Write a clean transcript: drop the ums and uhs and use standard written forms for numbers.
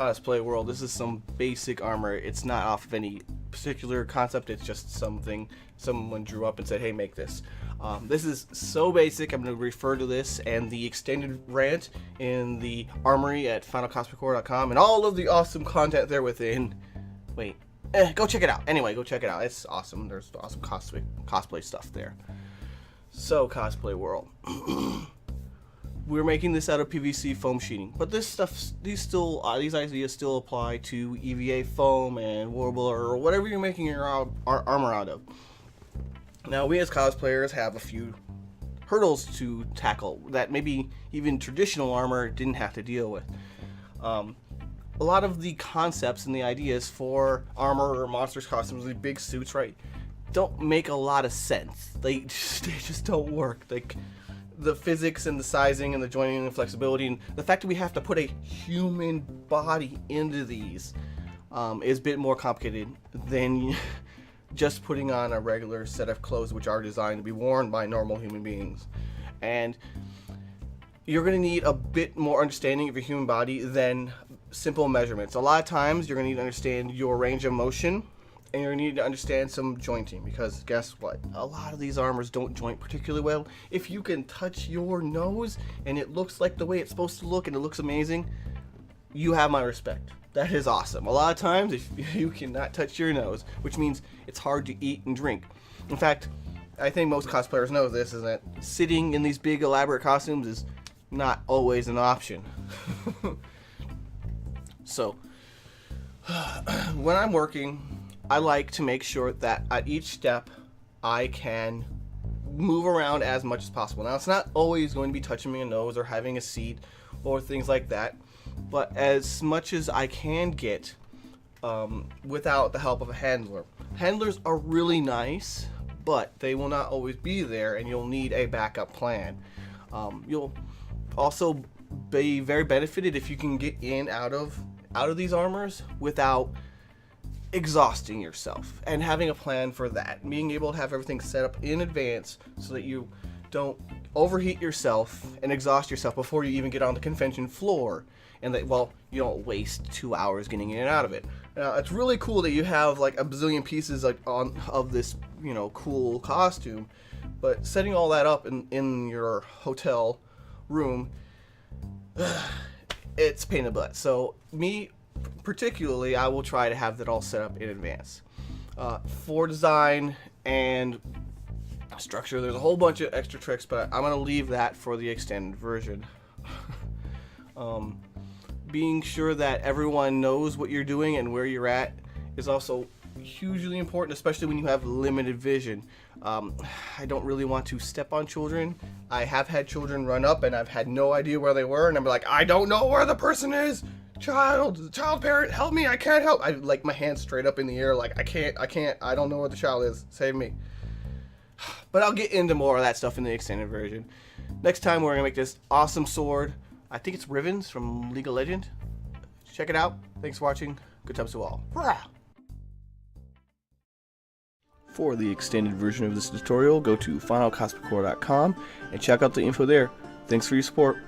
Cosplay World. This is some basic armor. It's not off of any particular concept. It's just something someone drew up and said, hey, make this. This is so basic. I'm going to refer to this and the extended rant in the armory at finalcosplaycore.com and all of the awesome content there within. Wait, go check it out. Anyway, go check it out. It's awesome. There's awesome cosplay stuff there. So, Cosplay World. We're making this out of PVC foam sheeting, but this stuff, these ideas still apply to EVA foam and Warbler or whatever you're making your armor out of. Now, we as cosplayers have a few hurdles to tackle that maybe even traditional armor didn't have to deal with. A lot of the concepts and the ideas for armor or monsters costumes, these big suits, right, don't make a lot of sense. They just don't work. Like, the physics and the sizing and the joining and the flexibility and the fact that we have to put a human body into these is a bit more complicated than just putting on a regular set of clothes which are designed to be worn by normal human beings. And you're going to need a bit more understanding of your human body than simple measurements. A lot of times you're going to need to understand your range of motion, and you're going to need to understand some jointing, because guess what? A lot of these armors don't joint particularly well. If you can touch your nose and it looks like the way it's supposed to look and it looks amazing, you have my respect. That is awesome. A lot of times if you cannot touch your nose, which means it's hard to eat and drink. In fact, I think most cosplayers know this, is that sitting in these big elaborate costumes is not always an option. So, when I'm working, I like to make sure that at each step I can move around as much as possible. Now, it's not always going to be touching my nose or having a seat or things like that, but as much as I can get without the help of a handler. Handlers are really nice, but they will not always be there, and you'll need a backup plan. You'll also be very benefited if you can get in out of these armors without exhausting yourself, and having a plan for that, being able to have everything set up in advance so that you don't overheat yourself and exhaust yourself before you even get on the convention floor, and that, well, you don't waste 2 hours getting in and out of it. Now, it's really cool that you have like a bazillion pieces like of this, you know, cool costume, but setting all that up in your hotel room, it's a pain in the butt. So me particularly, I will try to have that all set up in advance. For design and structure, there's a whole bunch of extra tricks, but I'm going to leave that for the extended version. Being sure that everyone knows what you're doing and where you're at is also hugely important, especially when you have limited vision. I don't really want to step on children. I have had children run up and I've had no idea where they were, and I'm like, I don't know where the person is. Child parent, help me, I can't help. I like my hands straight up in the air, like I can't, I don't know where the child is, save me. But I'll get into more of that stuff in the extended version. Next time we're gonna make this awesome sword. I think it's Rivens from League of Legends. Check it out. Thanks for watching. Good times to all. For the extended version of this tutorial, go to finalcosplaycore.com and check out the info there. Thanks for your support.